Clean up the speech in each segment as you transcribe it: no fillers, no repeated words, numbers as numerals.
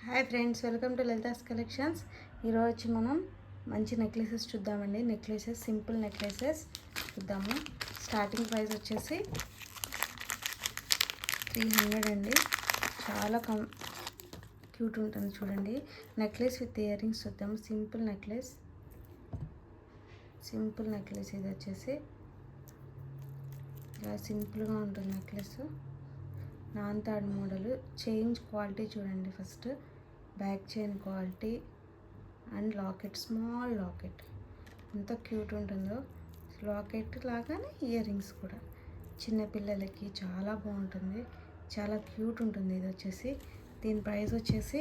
Hi friends, welcome to Lalitha's collections. ఈరోజు మనం మంచి నెక్లెసెస్ చూద్దామండి. నెక్లెసెస్, సింపుల్ నెక్లెసెస్ చూద్దాము. స్టార్టింగ్ ప్రైస్ వచ్చేసి 300 అండి. చాలా క్యూట్ ఉంటుంది చూడండి. నెక్లెస్ విత్ ఇయర్ రింగ్స్ చూద్దాము. సింపుల్ నెక్లెస్ ఇది వచ్చేసి ఇలా సింపుల్గా ఉంటుంది నెక్లెస్. నాన్తాడ్ మోడల్. చైన్ క్వాలిటీ చూడండి. First back chain quality and locket, small locket ఎంత క్యూట్ ఉంటుందో. లాకెట్ లాగానే ఇయర్ రింగ్స్ కూడా చిన్నపిల్లలకి చాలా బాగుంటుంది, చాలా క్యూట్ ఉంటుంది. ఇది వచ్చేసి దీని ప్రైస్ వచ్చేసి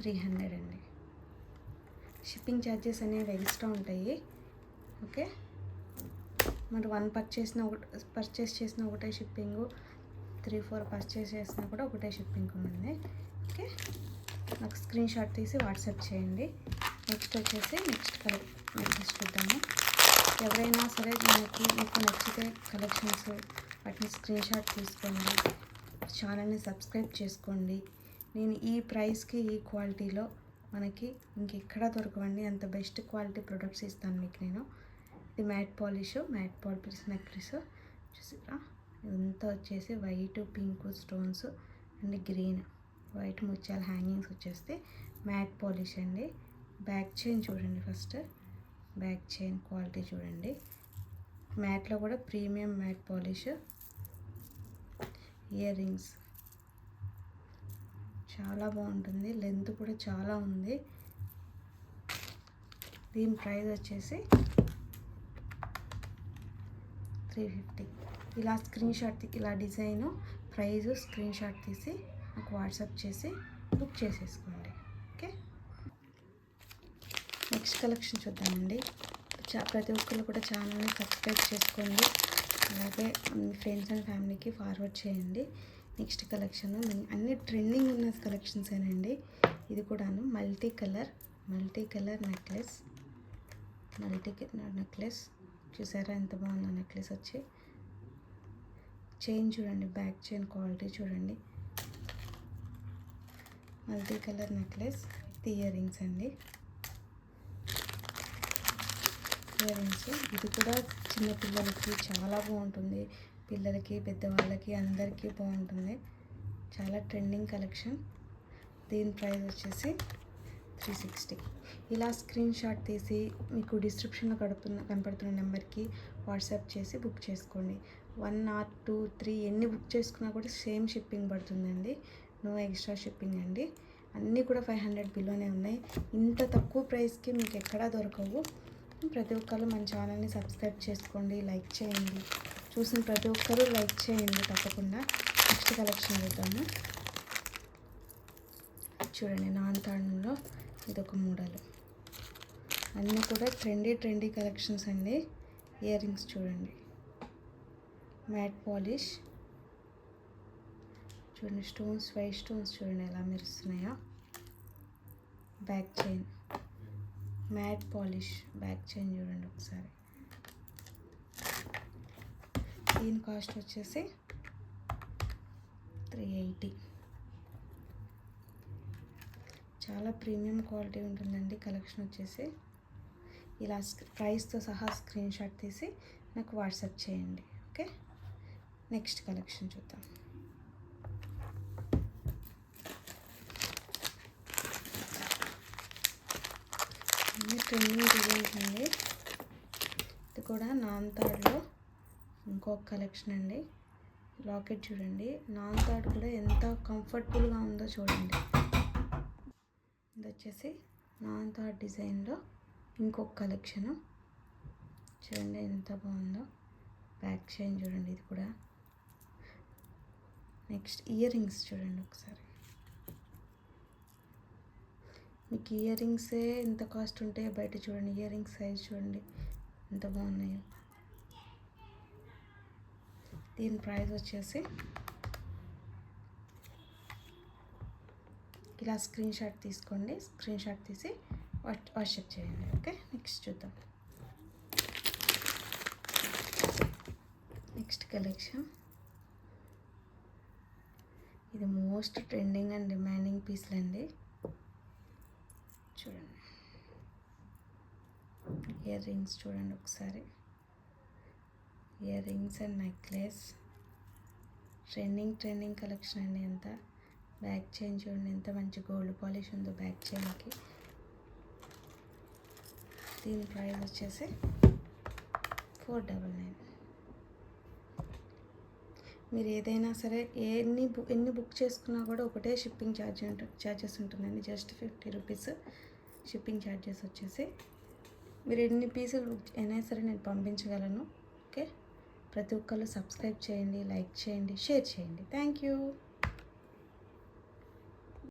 300 అండి. షిప్పింగ్ ఛార్జెస్ అనేవి ఎక్స్ట్రా ఉంటాయి. ఓకే, మరి పర్చేస్ చేసిన ఒకటే షిప్పింగు, 3-4 పర్చేస్ చేసినా కూడా ఒకటే షిప్పింగ్ ఉంది. ఓకే, నాకు స్క్రీన్ షాట్ తీసి వాట్సాప్ చేయండి. నెక్స్ట్ వచ్చేసి నెక్స్ట్ కలెక్షన్ చూద్దాము. ఎవరైనా సరే మీకు నచ్చితే కలెక్షన్స్ వాటిని స్క్రీన్ షాట్ తీసుకోండి, ఛానల్ని సబ్స్క్రైబ్ చేసుకోండి. నేను ఈ ప్రైస్కి ఈ క్వాలిటీలో మనకి ఇంకెక్కడా దొరకవండి. అంత బెస్ట్ క్వాలిటీ ప్రొడక్ట్స్ ఇస్తాను మీకు నేను. ఇది మ్యాట్ పాలిష్ నెక్లెస్ చూసారా. ఇదంతా వచ్చేసి white, pink stones and green, white ముత్యాల హ్యాంగింగ్స్ వచ్చేస్తే మ్యాట్ పాలిష్ అండి. బ్యాక్ చైన్ చూడండి. ఫస్ట్ బ్యాక్ చైన్ క్వాలిటీ చూడండి. మ్యాట్లో కూడా premium matte polish. Ear rings చాలా బాగుంటుంది, లెంత్ కూడా చాలా ఉంది. దీని ప్రైస్ వచ్చేసి 350. ఇలా స్క్రీన్ షాట్ ఇలా డిజైను ప్రైజు స్క్రీన్ షాట్ తీసి నాకు వాట్సాప్ చేసి బుక్ చేసేసుకోండి. ఓకే, నెక్స్ట్ కలెక్షన్ చూద్దామండి. ప్రతి ఒక్కరు కూడా ఛానల్ని సబ్స్క్రైబ్ చేసుకోండి, అలాగే మీ ఫ్రెండ్స్ అండ్ ఫ్యామిలీకి ఫార్వర్డ్ చేయండి. నెక్స్ట్ కలెక్షన్ అన్ని ట్రెండింగ్ ఉన్న కలెక్షన్సేనండి. ఇది కూడాను మల్టీ కలర్ నెక్లెస్ చూసారా ఎంత బాగుందో నెక్లెస్ వచ్చి. చైన్ చూడండి, బ్యాక్ చైన్ క్వాలిటీ చూడండి. Multi colour necklace with ear rings అండి. ఇయర్ రింగ్స్ ఇది కూడా చిన్నపిల్లలకి చాలా బాగుంటుంది, పిల్లలకి పెద్దవాళ్ళకి అందరికీ బాగుంటుంది. చాలా ట్రెండింగ్ కలెక్షన్. దీని ప్రైస్ వచ్చేసి 360. ఇలా స్క్రీన్ షాట్ తీసి మీకు డిస్క్రిప్షన్లో కనపడుతున్న నెంబర్కి వాట్సాప్ చేసి బుక్ చేసుకోండి. 1 or 2, 3 ఎన్ని బుక్ చేసుకున్నా కూడా సేమ్ షిప్పింగ్ పడుతుందండి. నో ఎక్స్ట్రా షిప్పింగ్ అండి. అన్నీ కూడా 500 బిలోనే ఉన్నాయి. ఇంత తక్కువ ప్రైస్కి మీకు ఎక్కడా దొరకవు. ప్రతి ఒక్కరు మన ఛానల్ని సబ్స్క్రైబ్ చేసుకోండి, లైక్ చేయండి. చూసిన ప్రతి ఒక్కరూ లైక్ చేయండి తప్పకుండా. నెక్స్ట్ కలెక్షన్ చూద్దాము. చూడండి, నాన్తాడంలో ఇదొక మోడల్. అన్నీ కూడా ట్రెండీ కలెక్షన్స్ అండి. ఇయర్ రింగ్స్ చూడండి, మ్యాట్ పాలిష్ చూడండి. స్టోన్స్, వైట్ స్టోన్స్ చూడండి ఎలా మెరుస్తున్నాయో. Back chain matte polish back chain చూడండి ఒకసారి. దీని కాస్ట్ వచ్చేసి 380. చాలా ప్రీమియం క్వాలిటీ ఉంటుందండి కలెక్షన్ వచ్చేసి. ఇలా ప్రైస్తో సహా స్క్రీన్ షాట్ తీసి నాకు వాట్సాప్ చేయండి. ఓకే, నెక్స్ట్ కలెక్షన్ చూద్దాం. అన్ని ట్రెండింగ్ డిజైన్స్ అండి. ఇది కూడా నాన్తాడ్లో ఇంకొక కలెక్షన్ అండి. లాకెట్ చూడండి, నాన్తాడ్ కూడా ఎంత కంఫర్టబుల్గా ఉందో చూడండి. ఇది వచ్చేసి నాన్తాడ్ డిజైన్లో ఇంకొక కలెక్షను చూడండి ఎంత బాగుందో. బ్యాక్ చైన్ చూడండి ఇది కూడా. నెక్స్ట్ ఇయర్ రింగ్స్ చూడండి ఒకసారి. మీకు ఇయర్ రింగ్సే ఎంత కాస్ట్ ఉంటాయో బయట చూడండి. ఇయర్ రింగ్స్ సైజ్ చూడండి ఎంత బాగున్నాయో. దీని ప్రైస్ వచ్చేసి ఇలా స్క్రీన్ షాట్ తీసుకోండి, స్క్రీన్ షాట్ తీసి వాట్సాప్ చేయండి. ఓకే, నెక్స్ట్ చూద్దాం. నెక్స్ట్ కలెక్షన్ ఇది most trending and demanding piece ear rings చూడండి ఒకసారి, earrings and necklace trending collection అండి. ఎంత బ్యాక్ చైన్ చూడండి, ఎంత మంచి గోల్డ్ పాలిష్ ఉందో బ్యాక్ చైన్కి. దీని ప్రైస్ వచ్చేసి 499. మీరు ఏదైనా సరే ఎన్ని బుక్ చేసుకున్నా కూడా ఒకటే షిప్పింగ్ ఛార్జెస్ ఉంటుందండి. జస్ట్ 50 రూపీస్ షిప్పింగ్ ఛార్జెస్ వచ్చేసి. మీరు ఎన్ని పీసులు బుక్ అయినా సరే నేను పంపించగలను. ఓకే, ప్రతి ఒక్కళ్ళు సబ్స్క్రైబ్ చేయండి, లైక్ చేయండి, షేర్ చేయండి. Thank you.